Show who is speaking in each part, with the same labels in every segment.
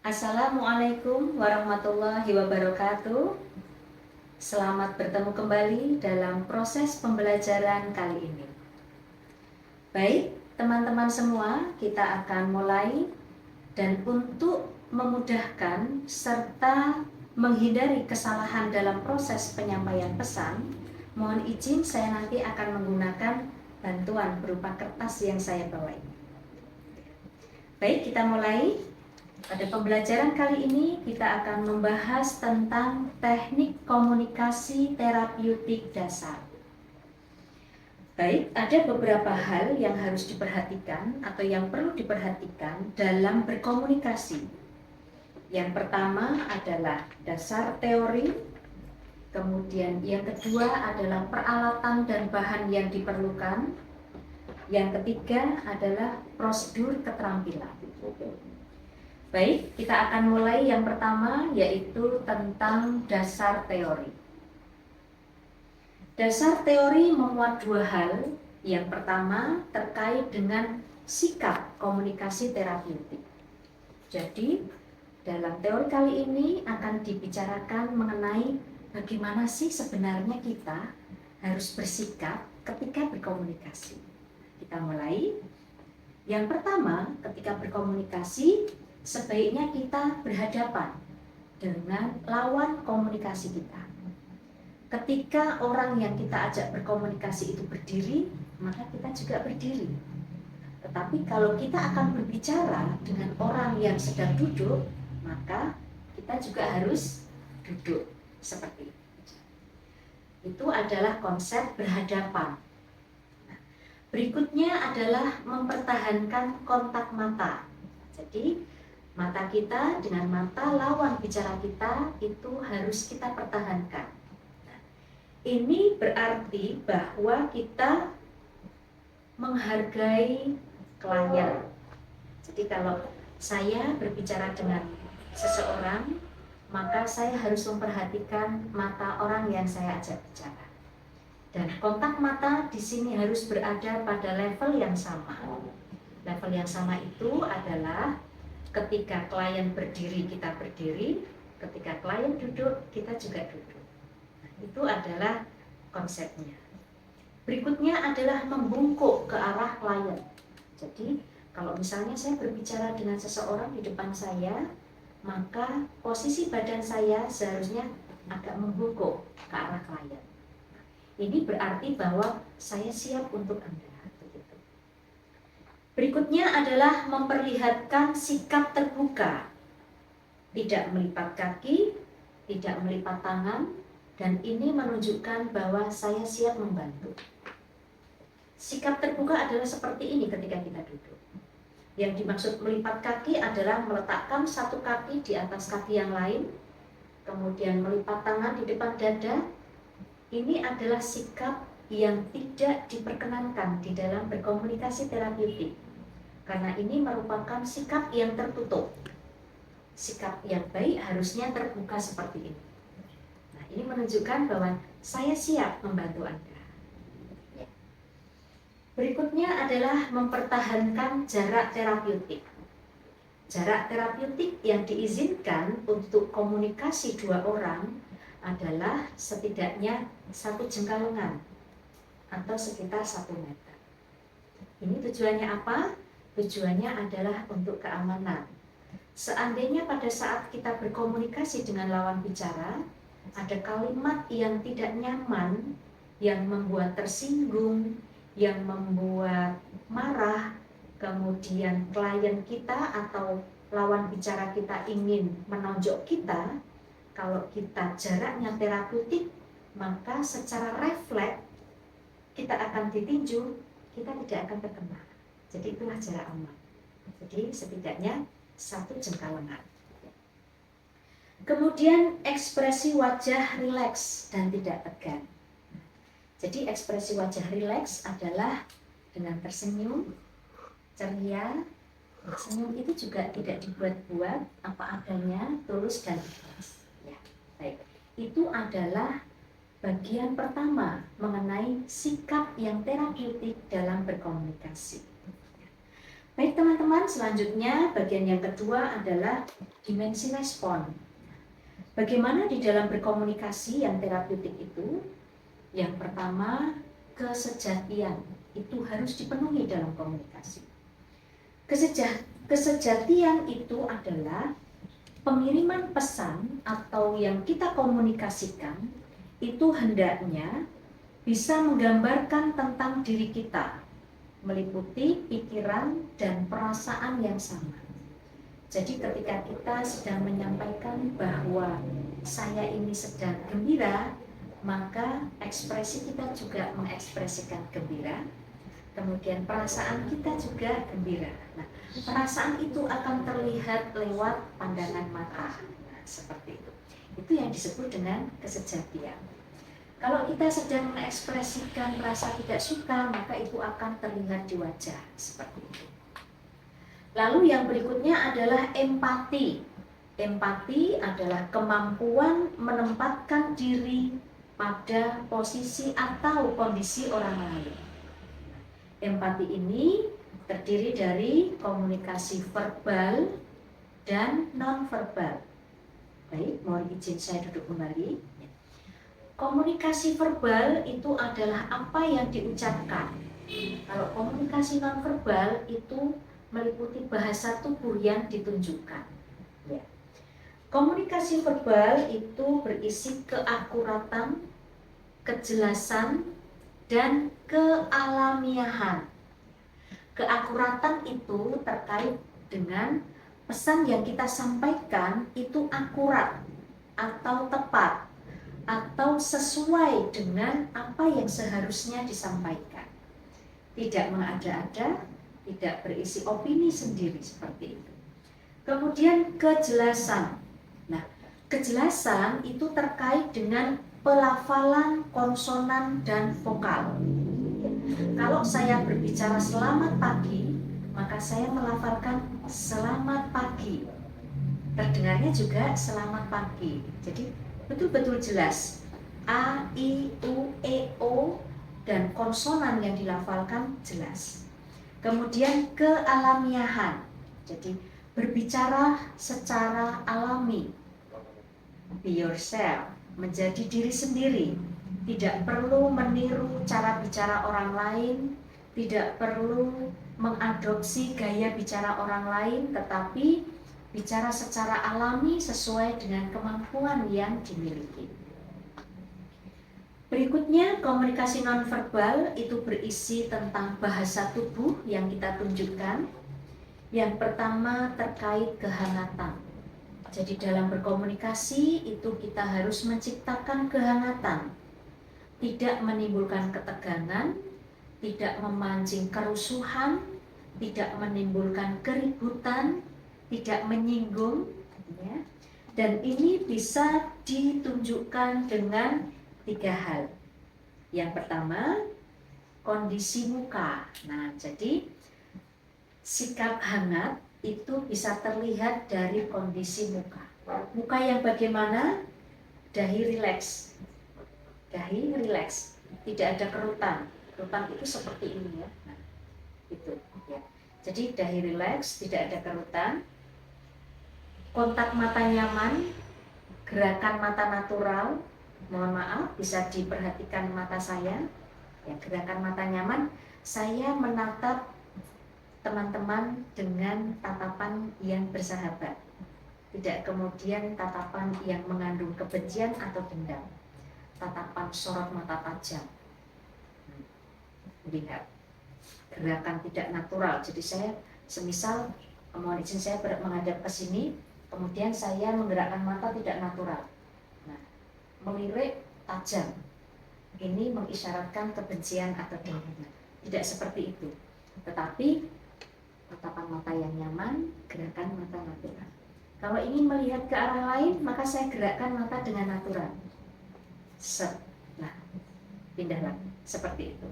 Speaker 1: Assalamualaikum warahmatullahi wabarakatuh. Selamat bertemu kembali dalam proses pembelajaran kali ini. Baik, teman-teman semua, kita akan mulai. Dan untuk memudahkan serta menghindari kesalahan dalam proses penyampaian pesan, mohon izin saya nanti akan menggunakan bantuan berupa kertas yang saya bawa ini. Baik, kita mulai. Pada pembelajaran kali ini kita akan membahas tentang teknik komunikasi terapeutik dasar. Baik, ada beberapa hal yang harus diperhatikan atau yang perlu diperhatikan dalam berkomunikasi. Yang pertama adalah dasar teori, kemudian yang kedua adalah peralatan dan bahan yang diperlukan, yang ketiga adalah prosedur keterampilan. Baik, kita akan mulai yang pertama, yaitu tentang dasar teori. Dasar teori memuat dua hal. Yang pertama terkait dengan sikap komunikasi terapeutik. Jadi, dalam teori kali ini akan dibicarakan mengenai bagaimana sih sebenarnya kita harus bersikap ketika berkomunikasi. Kita mulai. Yang pertama, ketika berkomunikasi, sebaiknya kita berhadapan dengan lawan komunikasi kita. Ketika orang yang kita ajak berkomunikasi itu berdiri, maka kita juga berdiri. Tetapi kalau kita akan berbicara dengan orang yang sedang duduk, maka kita juga harus duduk seperti itu. Itu adalah konsep berhadapan. Berikutnya adalah mempertahankan kontak mata. Jadi, mata kita dengan mata lawan bicara kita itu harus kita pertahankan. Nah, ini berarti bahwa kita menghargai klien. Jadi kalau saya berbicara dengan seseorang, maka saya harus memperhatikan mata orang yang saya ajak bicara. Dan kontak mata di sini harus berada pada level yang sama. Level yang sama itu adalah ketika klien berdiri, kita berdiri. Ketika klien duduk, kita juga duduk. Nah, itu adalah konsepnya. Berikutnya adalah membungkuk ke arah klien. Jadi, kalau misalnya saya berbicara dengan seseorang di depan saya, maka posisi badan saya seharusnya agak membungkuk ke arah klien. Ini berarti bahwa saya siap untuk Anda. Begitu. Berikutnya adalah memperlihatkan sikap terbuka. Tidak melipat kaki, tidak melipat tangan, dan ini menunjukkan bahwa saya siap membantu. Sikap terbuka adalah seperti ini ketika kita duduk. Yang dimaksud melipat kaki adalah meletakkan satu kaki di atas kaki yang lain, kemudian melipat tangan di depan dada. Ini adalah sikap yang tidak diperkenankan di dalam berkomunikasi terapeutik, karena ini merupakan sikap yang tertutup. Sikap yang baik harusnya terbuka seperti ini. Nah, ini menunjukkan bahwa saya siap membantu Anda. Berikutnya adalah mempertahankan jarak terapeutik. Jarak terapeutik yang diizinkan untuk komunikasi dua orang adalah setidaknya 1 jengkal lengan atau sekitar 1 meter. Ini tujuannya apa? Tujuannya adalah untuk keamanan. Seandainya pada saat kita berkomunikasi dengan lawan bicara, ada kalimat yang tidak nyaman, yang membuat tersinggung, yang membuat marah, kemudian klien kita atau lawan bicara kita ingin menonjok kita, kalau kita jaraknya terapeutik, maka secara refleks kita akan ditinju, kita tidak akan terkena. Jadi itulah jarak aman. Jadi setidaknya 1 jengkal lengan. Kemudian ekspresi wajah rileks dan tidak tegang. Jadi ekspresi wajah rileks adalah dengan tersenyum, ceria. Senyum itu juga tidak dibuat-buat, apa adanya, tulus dan ikhlas. Baik, itu adalah bagian pertama mengenai sikap yang terapeutik dalam berkomunikasi. Baik teman-teman, selanjutnya bagian yang kedua adalah dimensi respon. Bagaimana di dalam berkomunikasi yang terapeutik itu? Yang pertama, kesejatian itu harus dipenuhi dalam komunikasi. Kesejatian itu adalah pengiriman pesan atau yang kita komunikasikan itu hendaknya bisa menggambarkan tentang diri kita, meliputi pikiran dan perasaan yang sama. Jadi ketika kita sedang menyampaikan bahwa saya ini sedang gembira, maka ekspresi kita juga mengekspresikan gembira, kemudian perasaan kita juga gembira. Nah, perasaan itu akan terlihat lewat pandangan mata. Nah, seperti itu. Itu yang disebut dengan kesejatian. Kalau kita sedang mengekspresikan rasa tidak suka, maka itu akan terlihat di wajah, seperti itu. Lalu yang berikutnya adalah empati. Empati adalah kemampuan menempatkan diri pada posisi atau kondisi orang lain. Empati ini terdiri dari komunikasi verbal dan non-verbal. Baik, mohon izin saya duduk kembali. Komunikasi verbal itu adalah apa yang diucapkan. Kalau komunikasi non-verbal itu meliputi bahasa tubuh yang ditunjukkan. Ya. Komunikasi verbal itu berisi keakuratan, kejelasan, dan kealamiahan. Keakuratan itu terkait dengan pesan yang kita sampaikan itu akurat atau tepat atau sesuai dengan apa yang seharusnya disampaikan. Tidak mengada-ada, tidak berisi opini sendiri seperti itu. Kemudian kejelasan. Nah, kejelasan itu terkait dengan pelafalan konsonan dan vokal. Kalau saya berbicara selamat pagi, maka saya melafalkan selamat pagi. Terdengarnya juga selamat pagi. Jadi betul-betul jelas. A, I, U, E, O dan konsonan yang dilafalkan jelas. Kemudian kealamiahan. Jadi berbicara secara alami. Be yourself, menjadi diri sendiri. Tidak perlu meniru cara bicara orang lain, tidak perlu mengadopsi gaya bicara orang lain, tetapi bicara secara alami sesuai dengan kemampuan yang dimiliki. Berikutnya, komunikasi nonverbal itu berisi tentang bahasa tubuh yang kita tunjukkan. Yang pertama terkait kehangatan. Jadi dalam berkomunikasi itu kita harus menciptakan kehangatan. Tidak menimbulkan ketegangan, tidak memancing kerusuhan, tidak menimbulkan keributan, tidak menyinggung, ya. Dan ini bisa ditunjukkan dengan 3 hal. Yang pertama, kondisi muka. Nah, jadi sikap hangat itu bisa terlihat dari kondisi muka. Muka yang bagaimana? Dahi rileks. Dahi rileks. Tidak ada kerutan. Kerutan itu seperti ini ya. Nah, itu ya. Jadi dahi rileks, tidak ada kerutan. Kontak mata nyaman, gerakan mata natural. Mohon maaf, bisa diperhatikan mata saya. Ya, gerakan mata nyaman. Saya menatap teman-teman dengan tatapan yang bersahabat. Tidak kemudian tatapan yang mengandung kebencian atau dendam. Tatapan sorot mata tajam. Lihat. Gerakan tidak natural. Jadi saya semisal mohon izin saya menghadap ke sini, kemudian saya menggerakkan mata tidak natural. Nah, melirik tajam. Ini mengisyaratkan kebencian atau dendam. Tidak seperti itu. Tetapi tatapan mata yang nyaman, gerakan mata natural. Kalau ingin melihat ke arah lain, maka saya gerakkan mata dengan natural. Set. Nah, pindah lagi. Seperti itu.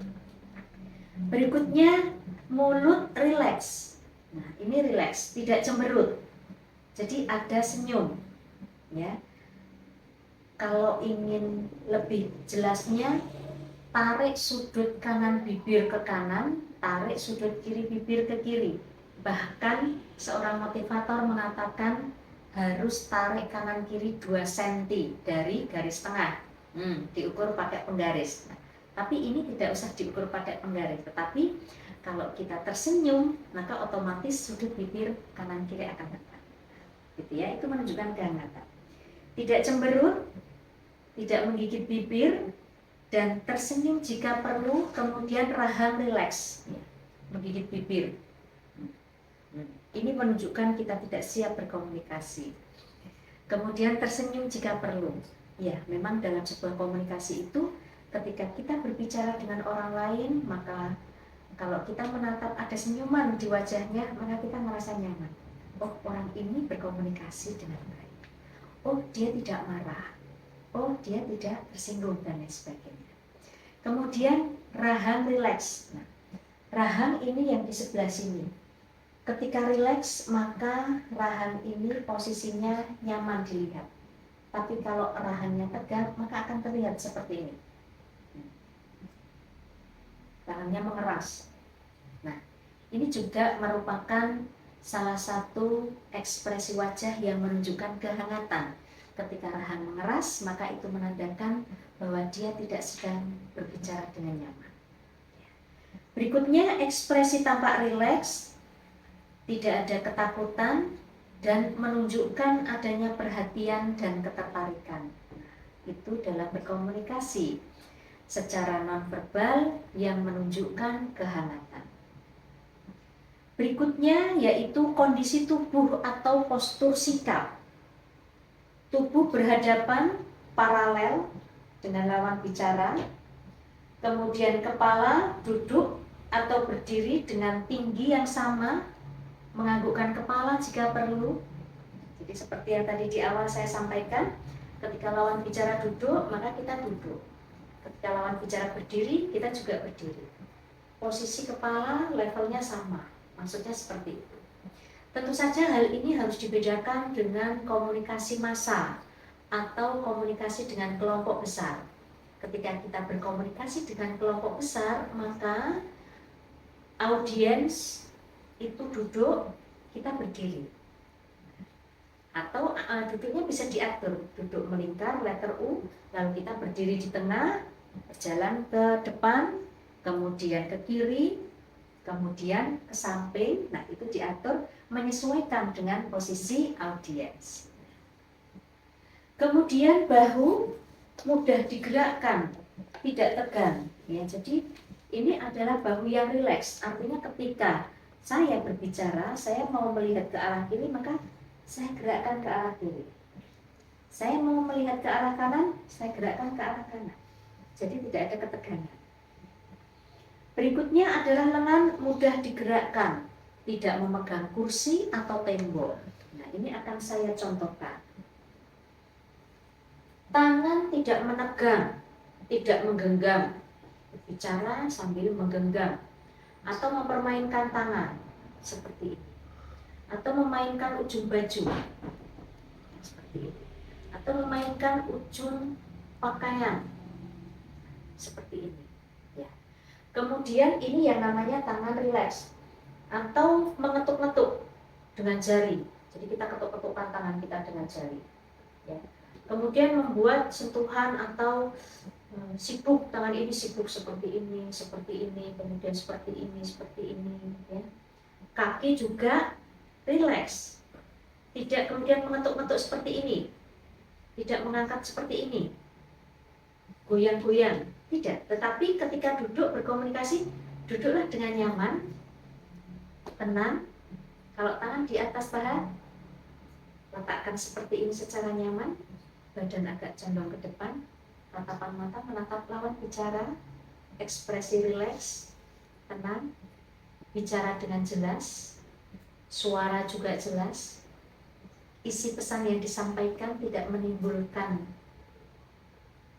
Speaker 1: Berikutnya, mulut rileks. Nah, ini rileks, tidak cemberut. Jadi ada senyum. Ya. Kalau ingin lebih jelasnya, tarik sudut kanan bibir ke kanan, tarik sudut kiri bibir ke kiri. Bahkan seorang motivator mengatakan harus tarik kanan kiri 2 cm dari garis tengah. Diukur pakai penggaris. Nah, tapi ini tidak usah diukur pakai penggaris, tetapi kalau kita tersenyum, maka otomatis sudut bibir kanan kiri akan tegak. Gitu ya, itu menunjukkan kehangatan. Tidak cemberut, tidak menggigit bibir, dan tersenyum jika perlu, kemudian rahang rileks, ya, menggigit bibir. Ini menunjukkan kita tidak siap berkomunikasi. Kemudian tersenyum jika perlu. Ya, memang dalam sebuah komunikasi itu, ketika kita berbicara dengan orang lain, maka kalau kita menatap ada senyuman di wajahnya, maka kita merasa nyaman. Oh, orang ini berkomunikasi dengan baik. Oh, dia tidak marah. Oh, dia tidak tersinggung, dan lain sebagainya. Kemudian rahang rileks. Nah, rahang ini yang di sebelah sini. Ketika rileks, maka rahang ini posisinya nyaman dilihat. Tapi kalau rahangnya tegang, maka akan terlihat seperti ini. Tangannya mengeras. Nah, ini juga merupakan salah satu ekspresi wajah yang menunjukkan kehangatan. Ketika rahang mengeras, maka itu menandakan bahwa dia tidak sedang berbicara dengan nyaman. Berikutnya, ekspresi tampak rileks, tidak ada ketakutan, dan menunjukkan adanya perhatian dan ketertarikan. Itu dalam berkomunikasi secara nonverbal yang menunjukkan kehangatan. Berikutnya yaitu kondisi tubuh atau postur sikap. Tubuh berhadapan paralel dengan lawan bicara, kemudian kepala duduk atau berdiri dengan tinggi yang sama, menganggukkan kepala jika perlu. Jadi seperti yang tadi di awal saya sampaikan, ketika lawan bicara duduk, maka kita duduk. Ketika lawan bicara berdiri, kita juga berdiri. Posisi kepala levelnya sama, maksudnya seperti itu. Tentu saja hal ini harus dibedakan dengan komunikasi massa atau komunikasi dengan kelompok besar. Ketika kita berkomunikasi dengan kelompok besar, maka audiens itu duduk, kita berdiri. Atau duduknya bisa diatur, duduk melingkar letter U, lalu kita berdiri di tengah, berjalan ke depan, kemudian ke kiri, kemudian ke samping. Nah, itu diatur menyesuaikan dengan posisi audiens. Kemudian bahu mudah digerakkan, tidak tegang. Ya, jadi ini adalah bahu yang rileks. Artinya ketika saya berbicara, saya mau melihat ke arah kiri, maka saya gerakkan ke arah kiri. Saya mau melihat ke arah kanan, saya gerakkan ke arah kanan. Jadi tidak ada ketegangan. Berikutnya adalah lengan mudah digerakkan, tidak memegang kursi atau tembok. Nah, ini akan saya contohkan. Tangan tidak menegang, tidak menggenggam. Berbicara sambil menggenggam. Atau mempermainkan tangan seperti ini, atau memainkan ujung baju seperti ini, atau memainkan ujung pakaian seperti ini. Ya. Kemudian ini yang namanya tangan rileks, atau mengetuk-ngetuk dengan jari. Jadi kita ketuk-ketukkan tangan kita dengan jari. Ya. Kemudian membuat sentuhan atau sibuk, tangan ini sibuk seperti ini, kemudian seperti ini, ya. Kaki juga rileks, tidak kemudian mengetuk-ngetuk seperti ini, tidak mengangkat seperti ini, goyang-goyang, tidak. Tetapi ketika duduk berkomunikasi, duduklah dengan nyaman, tenang. Kalau tangan di atas paha, letakkan seperti ini secara nyaman, badan agak condong ke depan, tatapan mata menatap lawan bicara, ekspresi rileks, tenang, bicara dengan jelas, suara juga jelas, isi pesan yang disampaikan tidak menimbulkan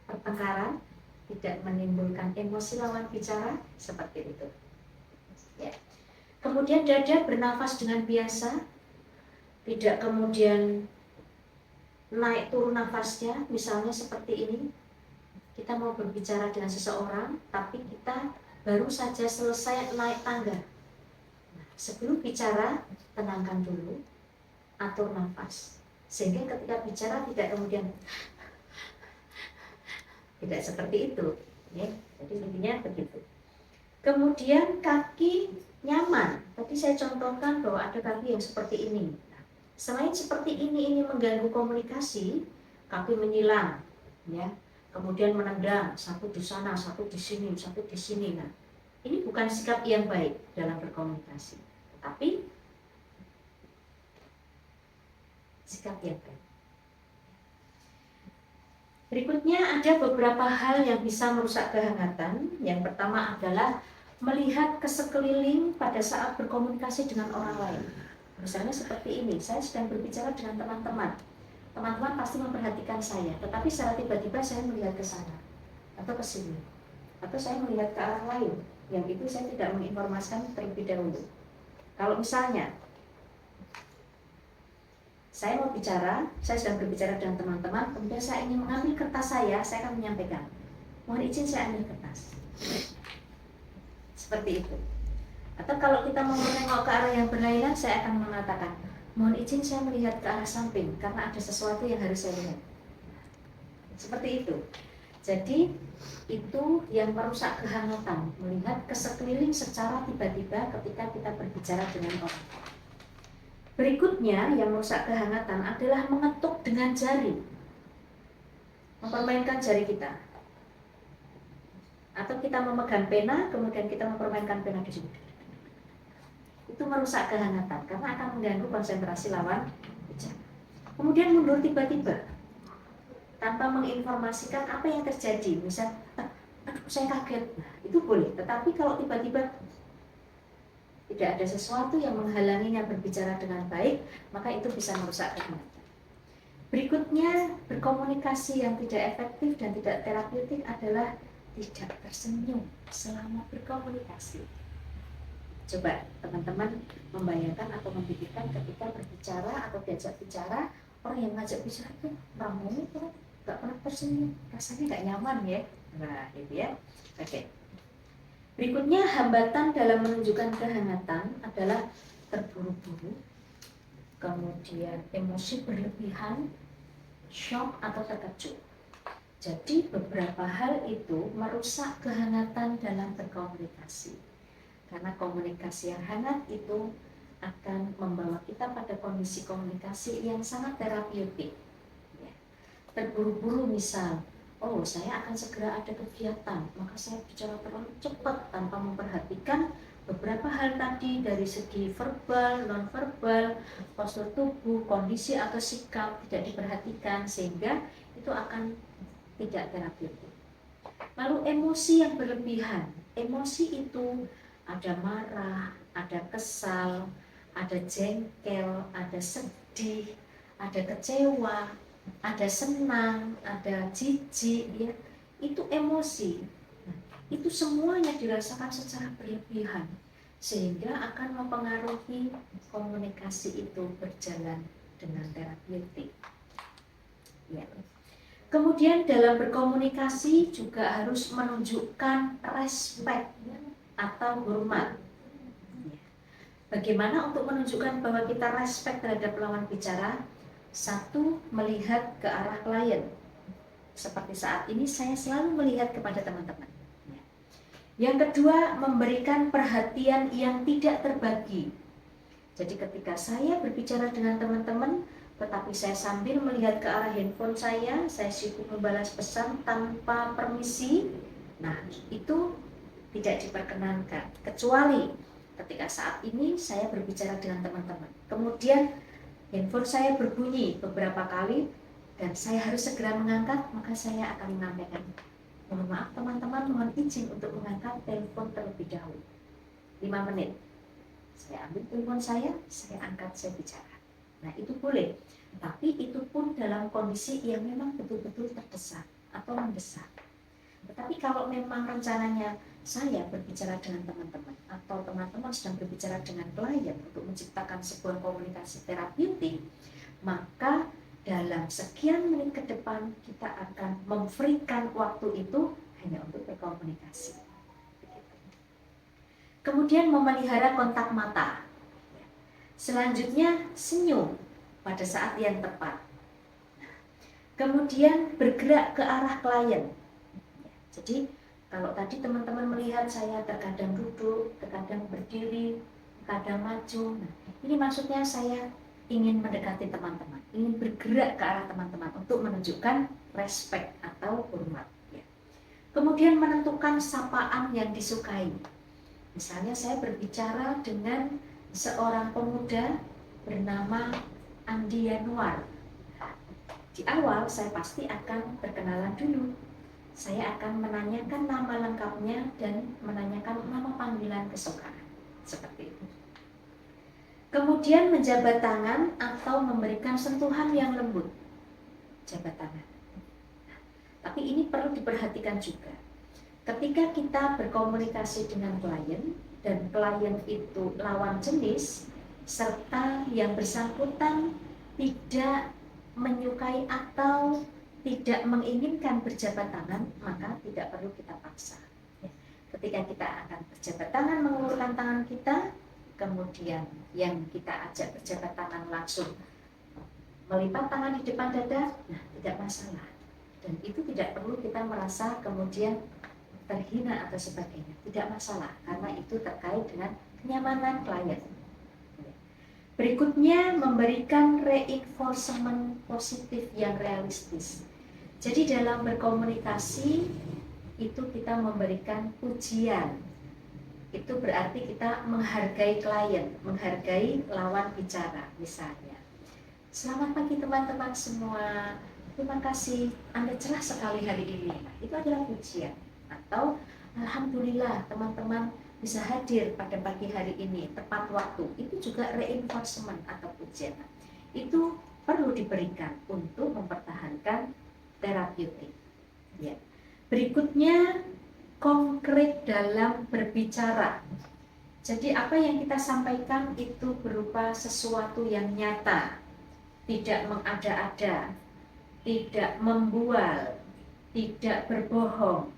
Speaker 1: pertengkaran, tidak menimbulkan emosi lawan bicara, seperti itu. Ya. Kemudian dada bernafas dengan biasa, tidak kemudian naik turun nafasnya, misalnya seperti ini. Kita mau berbicara dengan seseorang, tapi kita baru saja selesai naik tangga. Nah, Sebelum bicara, tenangkan dulu, atur nafas. Sehingga ketika bicara tidak kemudian tidak seperti itu. Ya. Jadi intinya begitu. Kemudian kaki nyaman. Tadi saya contohkan bahwa ada kaki yang seperti ini. Selain seperti ini mengganggu komunikasi, kaki menyilang, ya, kemudian menendang, satu di sana, satu di sini, satu di sini. Nah, ini bukan sikap yang baik dalam berkomunikasi, tetapi sikap yang baik. Berikutnya ada beberapa hal yang bisa merusak kehangatan. Yang pertama adalah melihat ke sekeliling pada saat berkomunikasi dengan orang lain. Misalnya seperti ini, saya sedang berbicara dengan teman-teman. Teman-teman pasti memperhatikan saya, tetapi secara tiba-tiba saya melihat ke sana atau ke sini, atau saya melihat ke arah lain, yang itu saya tidak menginformasikan terlebih dahulu. Kalau misalnya saya mau bicara, saya sedang berbicara dengan teman-teman, kemudian saya ingin mengambil kertas saya akan menyampaikan, mohon izin saya ambil kertas. Seperti itu. Atau kalau kita mau menengok ke arah yang berlainan, saya akan mengatakan, mohon izin saya melihat ke arah samping karena ada sesuatu yang harus saya lihat. Seperti itu. Jadi itu yang merusak kehangatan, melihat ke sekeliling secara tiba-tiba ketika kita berbicara dengan orang. Berikutnya yang merusak kehangatan adalah mengetuk dengan jari, mempermainkan jari kita. Atau kita memegang pena, kemudian kita mempermainkan pena di sini. Itu merusak kehangatan karena akan mengganggu konsentrasi lawan bicara. Kemudian mundur tiba-tiba tanpa menginformasikan apa yang terjadi. Misal, aduh saya kaget. Nah, itu boleh. Tetapi kalau tiba-tiba tidak ada sesuatu yang menghalanginya berbicara dengan baik, maka itu bisa merusak kehangatan. Berikutnya, berkomunikasi yang tidak efektif dan tidak terapeutik adalah tidak tersenyum selama berkomunikasi. Coba teman-teman membayangkan atau memikirkan ketika berbicara atau diajak bicara, orang yang ngajak bicara itu ramu itu nggak pernah tersenyum, rasanya nggak nyaman ya. Nah, gitu ya. Oke. Berikutnya hambatan dalam menunjukkan kehangatan adalah terburu-buru, kemudian emosi berlebihan, shock atau terkejut. Jadi beberapa hal itu merusak kehangatan dalam berkomunikasi. Karena komunikasi yang hangat itu akan membawa kita pada kondisi komunikasi yang sangat terapeutik. Ya. Terburu-buru misal, oh saya akan segera ada kegiatan, maka saya bicara terlalu cepat tanpa memperhatikan beberapa hal tadi dari segi verbal, non-verbal, postur tubuh, kondisi atau sikap tidak diperhatikan sehingga itu akan tidak terapeutik. Lalu emosi yang berlebihan, emosi itu ada marah, ada kesal, ada jengkel, ada sedih, ada kecewa, ada senang, ada jijik, ya. Itu emosi. Nah, itu semuanya dirasakan secara berlebihan sehingga akan mempengaruhi komunikasi itu berjalan dengan terapeutik. Ya. Kemudian dalam berkomunikasi juga harus menunjukkan respect atau hormat. Bagaimana untuk menunjukkan bahwa kita respect terhadap lawan bicara? Satu, melihat ke arah klien. Seperti saat ini saya selalu melihat kepada teman-teman. Yang kedua, memberikan perhatian yang tidak terbagi. Jadi ketika saya berbicara dengan teman-teman, tetapi saya sambil melihat ke arah handphone saya sibuk membalas pesan tanpa permisi, nah itu tidak diperkenankan, kecuali ketika saat ini saya berbicara dengan teman-teman. Kemudian handphone saya berbunyi beberapa kali dan saya harus segera mengangkat, maka saya akan menyampaikan, mohon maaf teman-teman, mohon izin untuk mengangkat telepon terlebih dahulu. 5 menit. Saya ambil telepon saya angkat, saya bicara. Nah itu boleh, tapi itu pun dalam kondisi yang memang betul-betul terdesak atau mendesak. Tetapi kalau memang rencananya saya berbicara dengan teman-teman atau teman-teman sedang berbicara dengan klien untuk menciptakan sebuah komunikasi terapeutik, maka dalam sekian menit ke depan kita akan memberikan waktu itu hanya untuk berkomunikasi. Kemudian memelihara kontak mata. Selanjutnya senyum pada saat yang tepat. Kemudian bergerak ke arah klien. Jadi kalau tadi teman-teman melihat saya terkadang duduk, terkadang berdiri, terkadang maju. Nah, ini maksudnya saya ingin mendekati teman-teman, ingin bergerak ke arah teman-teman untuk menunjukkan respect atau hormat. Kemudian menentukan sapaan yang disukai. Misalnya saya berbicara dengan seorang pemuda bernama Andi Yanuar. Di awal saya pasti akan berkenalan dulu. Saya akan menanyakan nama lengkapnya dan menanyakan nama panggilan kesukaan. Seperti itu. Kemudian menjabat tangan atau memberikan sentuhan yang lembut. Jabat tangan. Tapi ini perlu diperhatikan juga. Ketika kita berkomunikasi dengan klien dan klien itu lawan jenis serta yang bersangkutan tidak menyukai atau tidak menginginkan berjabat tangan, maka tidak perlu kita paksa. Ketika kita akan berjabat tangan, mengulurkan tangan kita, kemudian yang kita ajak berjabat tangan langsung melipat tangan di depan dada, nah tidak masalah. Dan itu tidak perlu kita merasa kemudian terhina atau sebagainya, tidak masalah karena itu terkait dengan kenyamanan klien. Berikutnya memberikan reinforcement positif yang realistis. Jadi dalam berkomunikasi itu kita memberikan pujian. Itu berarti kita menghargai klien, menghargai lawan bicara. Misalnya, selamat pagi teman-teman semua. Terima kasih, Anda cerah sekali hari ini. Itu adalah pujian. Atau, alhamdulillah teman-teman bisa hadir pada pagi hari ini, tepat waktu. Itu juga reinforcement atau pujian. Itu perlu diberikan untuk mempertahankan terapeutik. Ya. Berikutnya, konkret dalam berbicara. Jadi apa yang kita sampaikan itu berupa sesuatu yang nyata, tidak mengada-ada, tidak membual, tidak berbohong,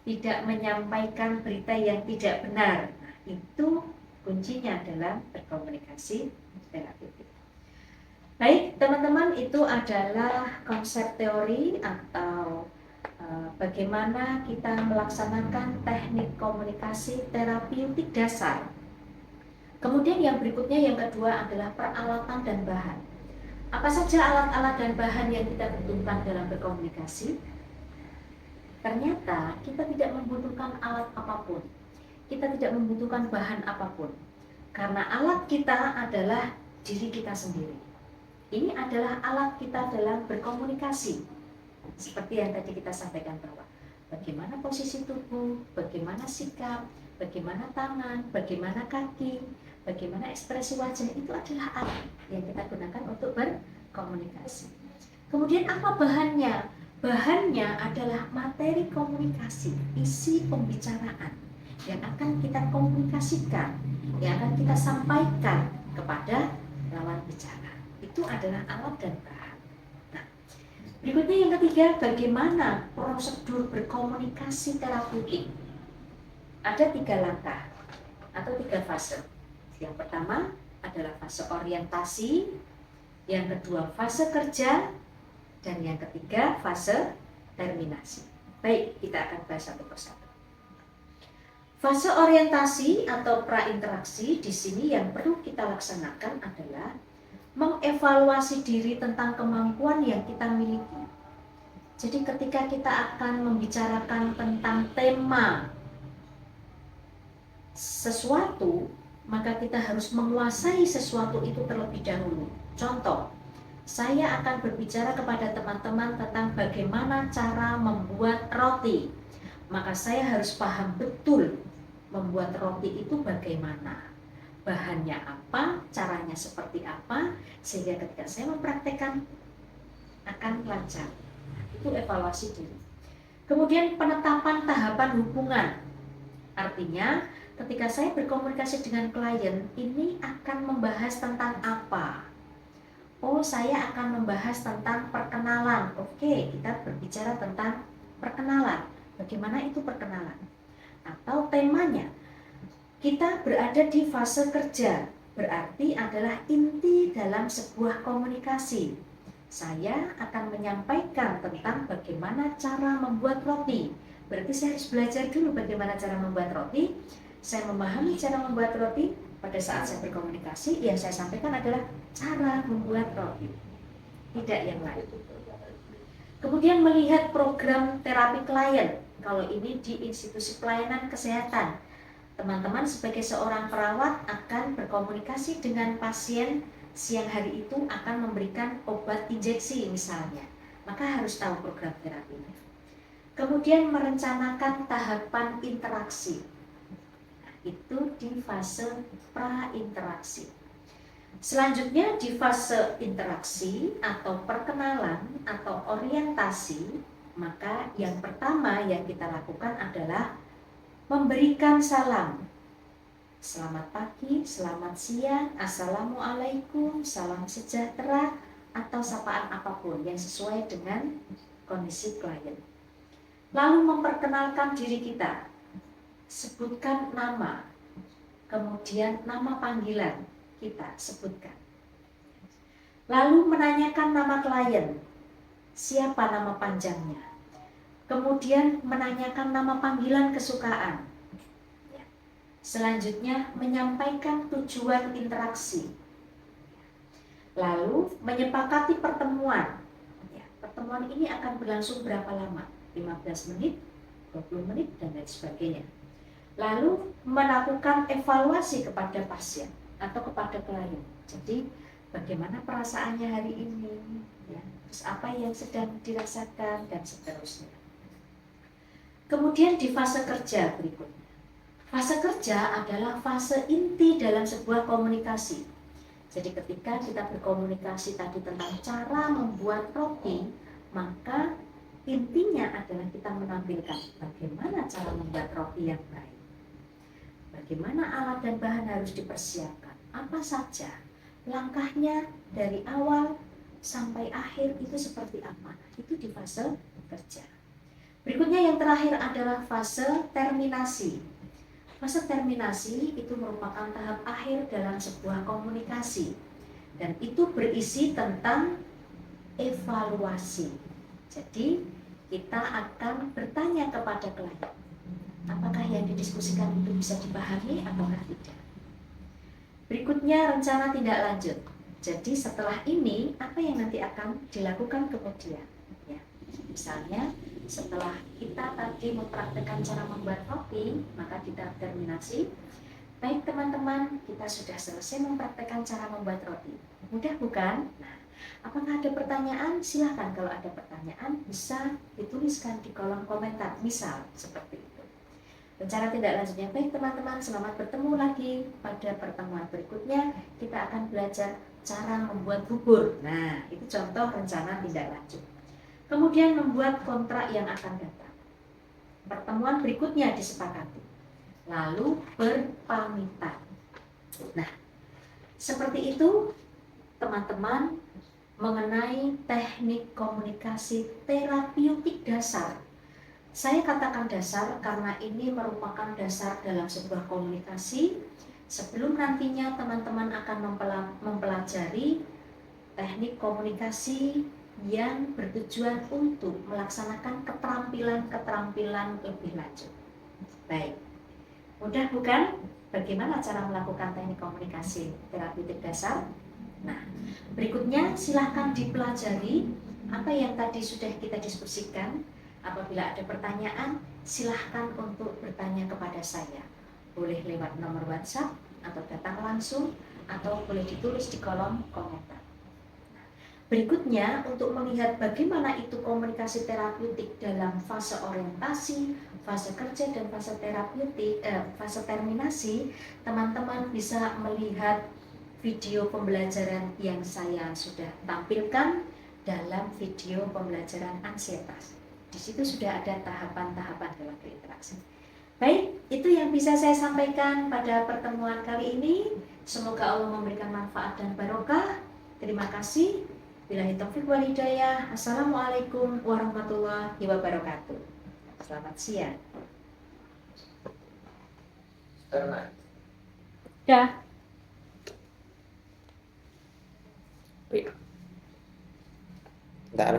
Speaker 1: tidak menyampaikan berita yang tidak benar. Nah, itu kuncinya dalam berkomunikasi terapeutik. Baik, teman-teman, itu adalah konsep teori atau bagaimana kita melaksanakan teknik komunikasi terapeutik dasar. Kemudian yang berikutnya, yang kedua adalah peralatan dan bahan. Apa saja alat-alat dan bahan yang kita butuhkan dalam berkomunikasi? Ternyata kita tidak membutuhkan alat apapun. Kita tidak membutuhkan bahan apapun. Karena alat kita adalah diri kita sendiri. Ini adalah alat kita dalam berkomunikasi. Seperti yang tadi kita sampaikan bahwa bagaimana posisi tubuh, bagaimana sikap, bagaimana tangan, bagaimana kaki, bagaimana ekspresi wajah, itu adalah alat yang kita gunakan untuk berkomunikasi. Kemudian apa bahannya? Bahannya adalah materi komunikasi, isi pembicaraan yang akan kita komunikasikan, yang akan kita sampaikan kepada lawan bicara. Itu adalah alat dan bahan. Nah, berikutnya yang ketiga, bagaimana prosedur berkomunikasi terapeutik. Ada 3 langkah atau 3 fase. Yang pertama adalah fase orientasi, yang kedua fase kerja, dan yang ketiga fase terminasi. Baik, kita akan bahas satu persatu. Fase orientasi atau prainteraksi di sini yang perlu kita laksanakan adalah mengevaluasi diri tentang kemampuan yang kita miliki. Jadi ketika kita akan membicarakan tentang tema sesuatu, maka kita harus menguasai sesuatu itu terlebih dahulu. Contoh, saya akan berbicara kepada teman-teman tentang bagaimana cara membuat roti. Maka saya harus paham betul membuat roti itu bagaimana, bahannya apa, caranya seperti apa, sehingga ketika saya mempraktekkan akan lancar. Itu evaluasi diri. Kemudian penetapan tahapan hubungan. Artinya ketika saya berkomunikasi dengan klien, ini akan membahas tentang apa? Oh, saya akan membahas tentang perkenalan. Oke, kita berbicara tentang perkenalan. Bagaimana itu perkenalan? Atau temanya, kita berada di fase kerja. berarti adalah inti dalam sebuah komunikasi. Saya akan menyampaikan tentang bagaimana cara membuat roti. Berarti saya harus belajar dulu bagaimana cara membuat roti. Saya memahami cara membuat roti. Pada saat saya berkomunikasi, yang saya sampaikan adalah cara membuat roti, tidak yang lain. Kemudian melihat program terapi klien. Kalau ini di institusi pelayanan kesehatan, teman-teman sebagai seorang perawat akan berkomunikasi dengan pasien. Siang hari itu akan memberikan obat injeksi misalnya, maka harus tahu program terapinya. Kemudian merencanakan tahapan interaksi. Nah, itu di fase pra-interaksi. Selanjutnya di fase interaksi atau perkenalan atau orientasi, maka yang pertama yang kita lakukan adalah memberikan salam. Selamat pagi, selamat siang, assalamualaikum, salam sejahtera, atau sapaan apapun yang sesuai dengan kondisi klien. Lalu memperkenalkan diri kita, sebutkan nama, kemudian nama panggilan kita sebutkan. Lalu menanyakan nama klien, siapa nama panjangnya. Kemudian menanyakan nama panggilan kesukaan. Selanjutnya menyampaikan tujuan interaksi. Lalu menyepakati pertemuan. Pertemuan ini akan berlangsung berapa lama? 15 menit, 20 menit, dan lain sebagainya. Lalu melakukan evaluasi kepada pasien atau kepada klien. Jadi bagaimana perasaannya hari ini, terus apa yang sedang dirasakan, dan seterusnya. Kemudian di fase kerja berikutnya. Fase kerja adalah fase inti dalam sebuah komunikasi. Jadi ketika kita berkomunikasi tadi tentang cara membuat roti, maka intinya adalah kita menampilkan bagaimana cara membuat roti yang baik. Bagaimana alat dan bahan harus dipersiapkan, apa saja, langkahnya dari awal sampai akhir itu seperti apa. Itu di fase kerja. Berikutnya yang terakhir adalah fase terminasi. Fase terminasi itu merupakan tahap akhir dalam sebuah komunikasi, dan itu berisi tentang evaluasi. Jadi kita akan bertanya kepada klien, apakah yang didiskusikan itu bisa dipahami atau tidak. Berikutnya rencana tindak lanjut. Jadi setelah ini apa yang nanti akan dilakukan kemudian, misalnya setelah kita tadi mempraktekkan cara membuat roti, maka di tahap terminasi, baik teman-teman, kita sudah selesai mempraktekkan cara membuat roti. Mudah bukan? Nah, apakah ada pertanyaan? Silahkan, kalau ada pertanyaan bisa dituliskan di kolom komentar, misal seperti itu. Rencana tindak lanjutnya, baik teman-teman, selamat bertemu lagi pada pertemuan berikutnya. Kita akan belajar cara membuat bubur. Nah, itu contoh rencana tindak lanjut. Kemudian membuat kontrak yang akan datang. Pertemuan berikutnya disepakati. Lalu berpamitan. Nah, seperti itu teman-teman mengenai teknik komunikasi terapeutik dasar. Saya katakan dasar karena ini merupakan dasar dalam sebuah komunikasi. Sebelum nantinya teman-teman akan mempelajari teknik komunikasi yang bertujuan untuk melaksanakan keterampilan-keterampilan lebih lanjut. Baik, mudah bukan? Bagaimana cara melakukan teknik komunikasi terapeutik dasar? Nah, berikutnya silahkan dipelajari apa yang tadi sudah kita diskusikan. Apabila ada pertanyaan, silahkan untuk bertanya kepada saya. Boleh lewat nomor WhatsApp atau datang langsung, atau boleh ditulis di kolom komentar. Berikutnya, untuk melihat bagaimana itu komunikasi terapeutik dalam fase orientasi, fase kerja, dan fase terapeutik, fase terminasi, teman-teman bisa melihat video pembelajaran yang saya sudah tampilkan dalam video pembelajaran ansietas. Di situ sudah ada tahapan-tahapan dalam berinteraksi. Baik, itu yang bisa saya sampaikan pada pertemuan kali ini. Semoga Allah memberikan manfaat dan barokah. Terima kasih. Billahi taufiq wal hidayah. Assalamualaikum warahmatullahi wabarakatuh. Selamat siang. Dah.
Speaker 2: Tak ada